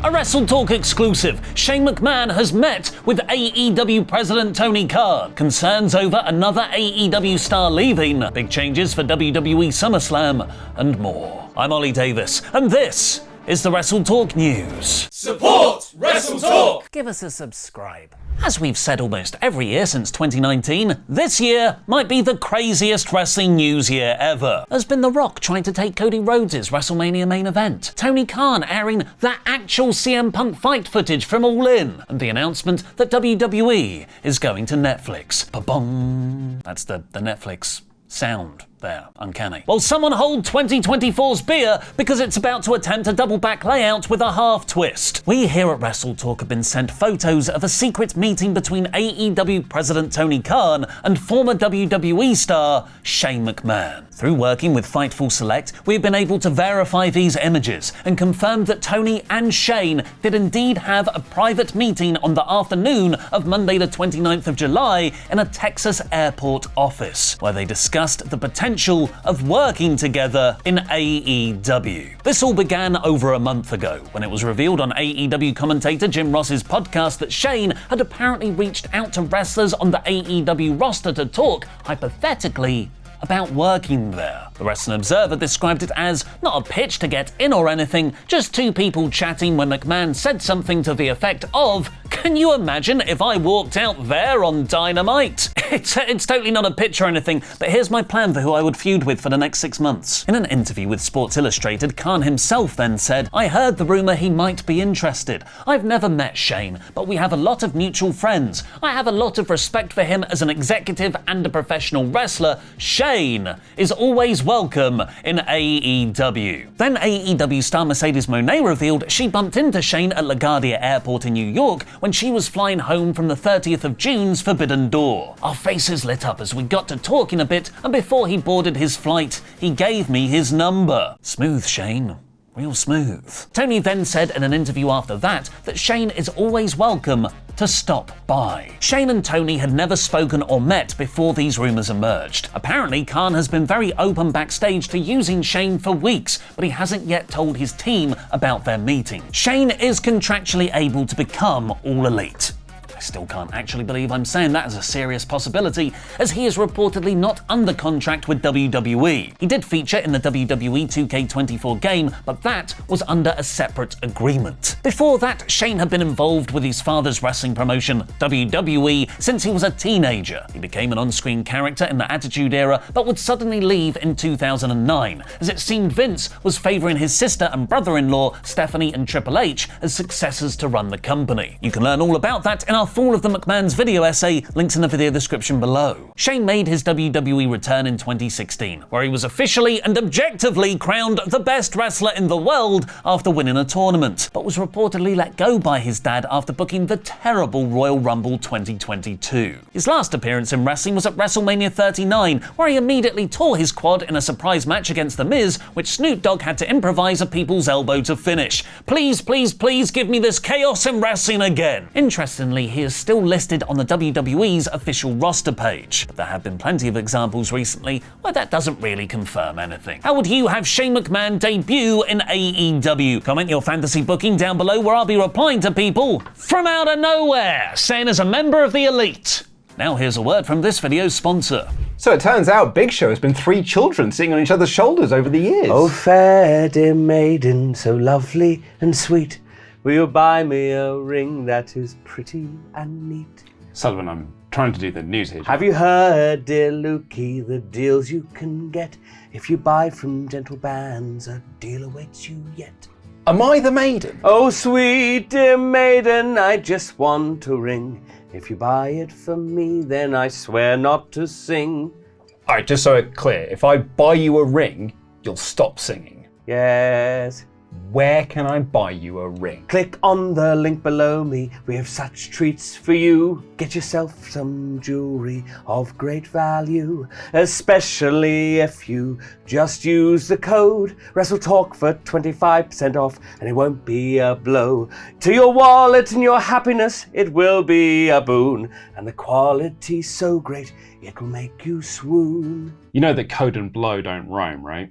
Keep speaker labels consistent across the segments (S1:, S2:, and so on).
S1: A WrestleTalk exclusive. Shane McMahon has met with AEW President Tony Khan. Concerns over another AEW star leaving. Big changes for WWE SummerSlam and more. I'm Ollie Davis, and this is the WrestleTalk News.
S2: Support WrestleTalk!
S1: Give us a subscribe. As we've said almost every year since 2019, this year might be the craziest wrestling news year ever. There's been The Rock trying to take Cody Rhodes' WrestleMania main event, Tony Khan airing the actual CM Punk fight footage from All In, and the announcement that WWE is going to Netflix. Ba-bong. That's the Netflix sound there, uncanny. Well, someone hold 2024's beer because it's about to attempt a double back layout with a half twist. We here at WrestleTalk have been sent photos of a secret meeting between AEW President Tony Khan and former WWE star Shane McMahon. Through working with Fightful Select, we've been able to verify these images and confirmed that Tony and Shane did indeed have a private meeting on the afternoon of Monday the 29th of July in a Texas airport office, where they discussed the potential of working together in AEW. This all began over a month ago, when it was revealed on AEW commentator Jim Ross's podcast that Shane had apparently reached out to wrestlers on the AEW roster to talk, hypothetically, about working there. The Wrestling Observer described it as not a pitch to get in or anything, just two people chatting when McMahon said something to the effect of, "Can you imagine if I walked out there on Dynamite?" It's totally not a pitch or anything, but here's my plan for who I would feud with for the next 6 months. In an interview with Sports Illustrated, Khan himself then said, "I heard the rumor he might be interested. I've never met Shane, but we have a lot of mutual friends. I have a lot of respect for him as an executive and a professional wrestler. Shane is always welcome in AEW." Then AEW star Mercedes Moné revealed she bumped into Shane at LaGuardia Airport in New York when she was flying home from the 30th of June's Forbidden Door. Our faces lit up as we got to talking a bit, and before he boarded his flight, he gave me his number. Smooth, Shane. Real smooth. Tony then said in an interview after that Shane is always welcome to stop by. Shane and Tony had never spoken or met before these rumors emerged. Apparently, Khan has been very open backstage to using Shane for weeks, but he hasn't yet told his team about their meeting. Shane is contractually able to become All Elite. I still can't actually believe I'm saying that as a serious possibility, as he is reportedly not under contract with WWE. He did feature in the WWE 2K24 game, but that was under a separate agreement. Before that, Shane had been involved with his father's wrestling promotion, WWE, since he was a teenager. He became an on-screen character in the Attitude Era, but would suddenly leave in 2009, as it seemed Vince was favouring his sister and brother-in-law, Stephanie and Triple H, as successors to run the company. You can learn all about that in our Fall of the McMahon's video essay, linked in the video description below. Shane made his WWE return in 2016, where he was officially and objectively crowned the best wrestler in the world after winning a tournament, but was reportedly let go by his dad after booking the terrible Royal Rumble 2022. His last appearance in wrestling was at WrestleMania 39, where he immediately tore his quad in a surprise match against The Miz, which Snoop Dogg had to improvise a people's elbow to finish. Please, please, please give me this chaos in wrestling again. Interestingly, he is still listed on the WWE's official roster page, but there have been plenty of examples recently where that doesn't really confirm anything. How would you have Shane McMahon debut in AEW? Comment your fantasy booking down below, where I'll be replying to people from out of nowhere, saying as a member of the elite. Now here's a word from this video's sponsor.
S3: So it turns out Big Show has been 3 children sitting on each other's shoulders over the years.
S4: Oh, fair dear maiden, so lovely and sweet, will you buy me a ring that is pretty and neat?
S3: Sullivan, I'm trying to do the news here.
S4: Have you heard, dear Lukey, the deals you can get if you buy from Gentle Bands? A deal awaits you yet.
S3: Am I the maiden?
S4: Oh, sweet dear maiden, I just want a ring. If you buy it for me, then I swear not to sing.
S3: Alright, just so it's clear, if I buy you a ring, you'll stop singing.
S4: Yes.
S3: Where can I buy you a ring?
S4: Click on the link below me. We have such treats for you. Get yourself some jewelry of great value, especially if you just use the code WrestleTalk for 25% off, and it won't be a blow to your wallet and your happiness. It will be a boon, and the quality's so great it will make you swoon.
S3: You know that code and blow don't rhyme, right?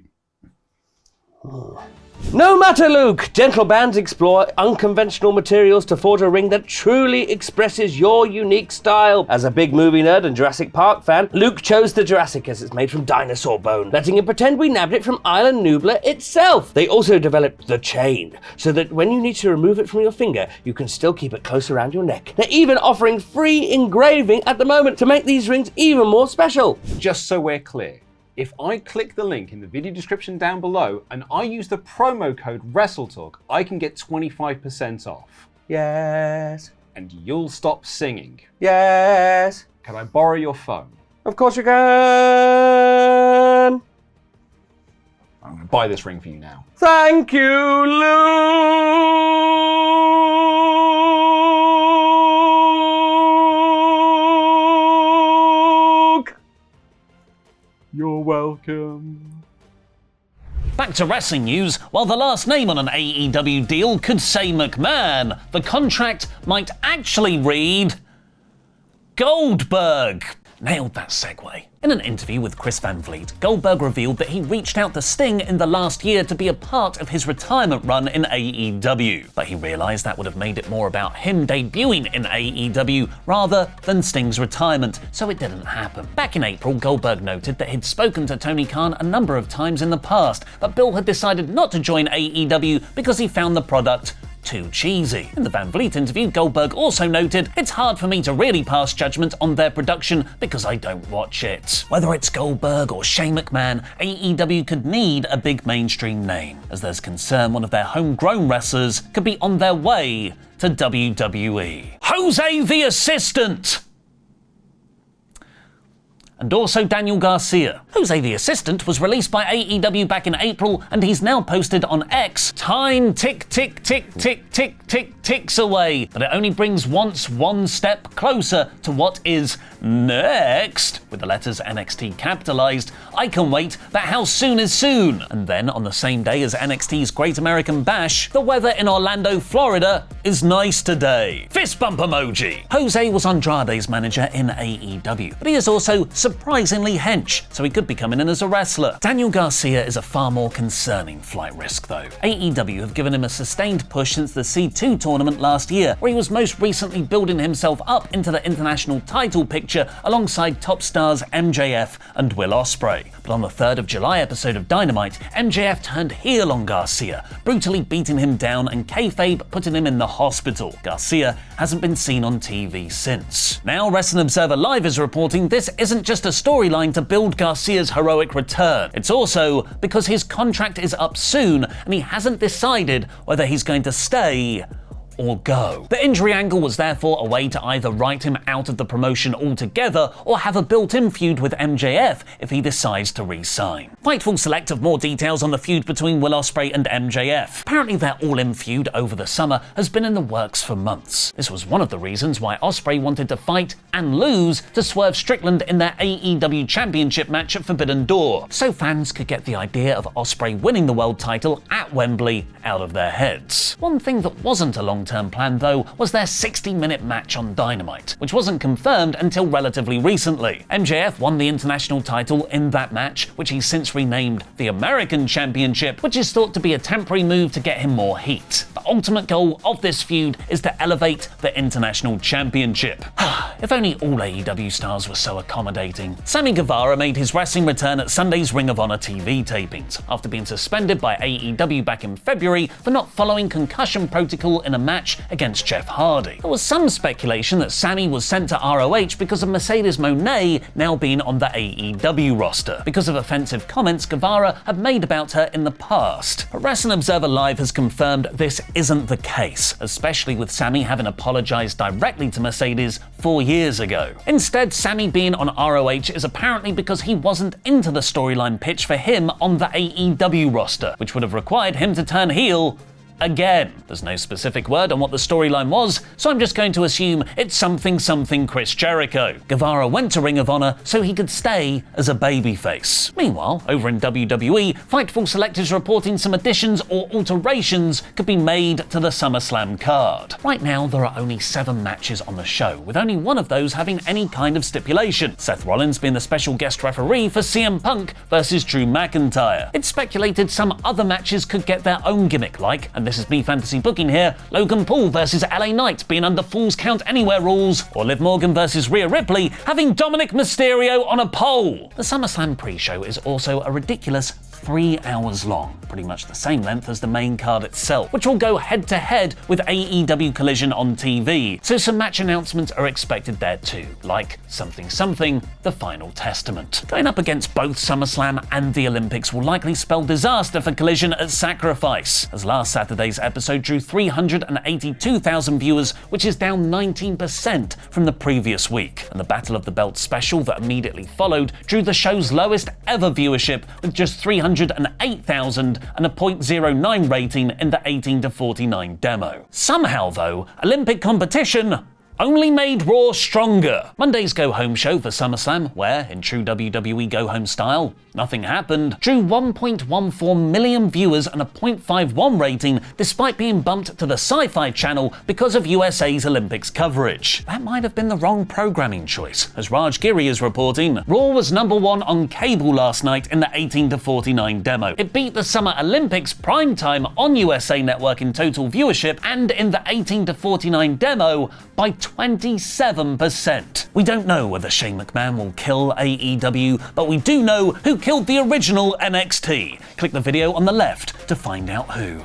S4: Oh. No matter, Luke! Dental bands explore unconventional materials to forge a ring that truly expresses your unique style. As a big movie nerd and Jurassic Park fan, Luke chose the Jurassic as it's made from dinosaur bone, letting him pretend we nabbed it from Island Nublar itself. They also developed the chain, so that when you need to remove it from your finger, you can still keep it close around your neck. They're even offering free engraving at the moment to make these rings even more special.
S3: Just so we're clear, if I click the link in the video description down below and I use the promo code WrestleTalk, I can get 25% off.
S4: Yes.
S3: And you'll stop singing.
S4: Yes.
S3: Can I borrow your phone?
S4: Of course you can.
S3: I'm going to buy this ring for you now.
S4: Thank you, Luke.
S3: You're welcome.
S1: Back to wrestling news. While the last name on an AEW deal could say McMahon, the contract might actually read Goldberg. Nailed that segue. In an interview with Chris Van Vliet, Goldberg revealed that he reached out to Sting in the last year to be a part of his retirement run in AEW, but he realised that would have made it more about him debuting in AEW rather than Sting's retirement, so it didn't happen. Back in April, Goldberg noted that he'd spoken to Tony Khan a number of times in the past, but Bill had decided not to join AEW because he found the product too cheesy. In the Van Vliet interview, Goldberg also noted, "It's hard for me to really pass judgment on their production because I don't watch it." Whether it's Goldberg or Shane McMahon, AEW could need a big mainstream name, as there's concern one of their homegrown wrestlers could be on their way to WWE. Jose the Assistant! And also Daniel Garcia. Jose the Assistant was released by AEW back in April, and he's now posted on X, "Time tick tick tick tick tick tick ticks away, but it only brings one step closer to what is next," with the letters NXT capitalized. "I can wait, but how soon is soon?" And then on the same day as NXT's Great American Bash, the weather in Orlando, Florida is nice today. Fist bump emoji. Jose was Andrade's manager in AEW, but he is also surprisingly hench, so he could be coming in as a wrestler. Daniel Garcia is a far more concerning flight risk though. AEW have given him a sustained push since the C2 tournament last year, where he was most recently building himself up into the international title picture alongside top stars MJF and Will Ospreay. But on the 3rd of July episode of Dynamite, MJF turned heel on Garcia, brutally beating him down and kayfabe putting him in the hospital. Garcia hasn't been seen on TV since. Now Wrestling Observer Live is reporting this isn't just a storyline to build Garcia's heroic return. It's also because his contract is up soon and he hasn't decided whether he's going to stay or go. The injury angle was therefore a way to either write him out of the promotion altogether or have a built-in feud with MJF if he decides to re-sign. Fightful Select have more details on the feud between Will Ospreay and MJF. Apparently their all-in feud over the summer has been in the works for months. This was one of the reasons why Ospreay wanted to fight and lose to Swerve Strickland in their AEW Championship match at Forbidden Door, so fans could get the idea of Ospreay winning the world title at Wembley out of their heads. One thing that wasn't a long-term plan though was their 60-minute match on Dynamite, which wasn't confirmed until relatively recently. MJF won the international title in that match, which he's since renamed the American Championship, which is thought to be a temporary move to get him more heat. The ultimate goal of this feud is to elevate the international championship. If only all AEW stars were so accommodating. Sammy Guevara made his wrestling return at Sunday's Ring of Honor TV tapings, after being suspended by AEW back in February for not following concussion protocol in a match against Jeff Hardy. There was some speculation that Sammy was sent to ROH because of Mercedes Moné now being on the AEW roster, because of offensive comments Guevara had made about her in the past. But Wrestling Observer Live has confirmed this isn't the case, especially with Sammy having apologized directly to Mercedes 4 years ago. Instead, Sammy being on ROH is apparently because he wasn't into the storyline pitch for him on the AEW roster, which would have required him to turn heel again. There's no specific word on what the storyline was, so I'm just going to assume it's something Chris Jericho. Guevara went to Ring of Honor so he could stay as a babyface. Meanwhile, over in WWE, Fightful Select is reporting some additions or alterations could be made to the SummerSlam card. Right now, there are only 7 matches on the show, with only one of those having any kind of stipulation. Seth Rollins being the special guest referee for CM Punk versus Drew McIntyre. It's speculated some other matches could get their own gimmick, like, and this is me fantasy booking here, Logan Paul versus LA Knight being under Falls Count Anywhere rules, or Liv Morgan versus Rhea Ripley having Dominic Mysterio on a pole. The SummerSlam pre-show is also a ridiculous 3 hours long, pretty much the same length as the main card itself, which will go head-to-head with AEW Collision on TV, so some match announcements are expected there too, like something, The Final Testament. Going up against both SummerSlam and the Olympics will likely spell disaster for Collision at Sacrifice, as last Saturday's episode drew 382,000 viewers, which is down 19% from the previous week, and the Battle of the Belts special that immediately followed drew the show's lowest ever viewership with just 308,000 and a 0.09 rating in the 18 to 49 demo. Somehow though, Olympic competition only made Raw stronger. Monday's Go Home show for SummerSlam, where, in true WWE Go Home style, nothing happened, drew 1.14 million viewers and a 0.51 rating despite being bumped to the Sci-Fi channel because of USA's Olympics coverage. That might have been the wrong programming choice. As Raj Giri is reporting, Raw was #1 on cable last night in the 18 to 49 demo. It beat the Summer Olympics primetime on USA Network in total viewership and in the 18 to 49 demo by 27%. We don't know whether Shane McMahon will kill AEW, but we do know who killed the original NXT. Click the video on the left to find out who.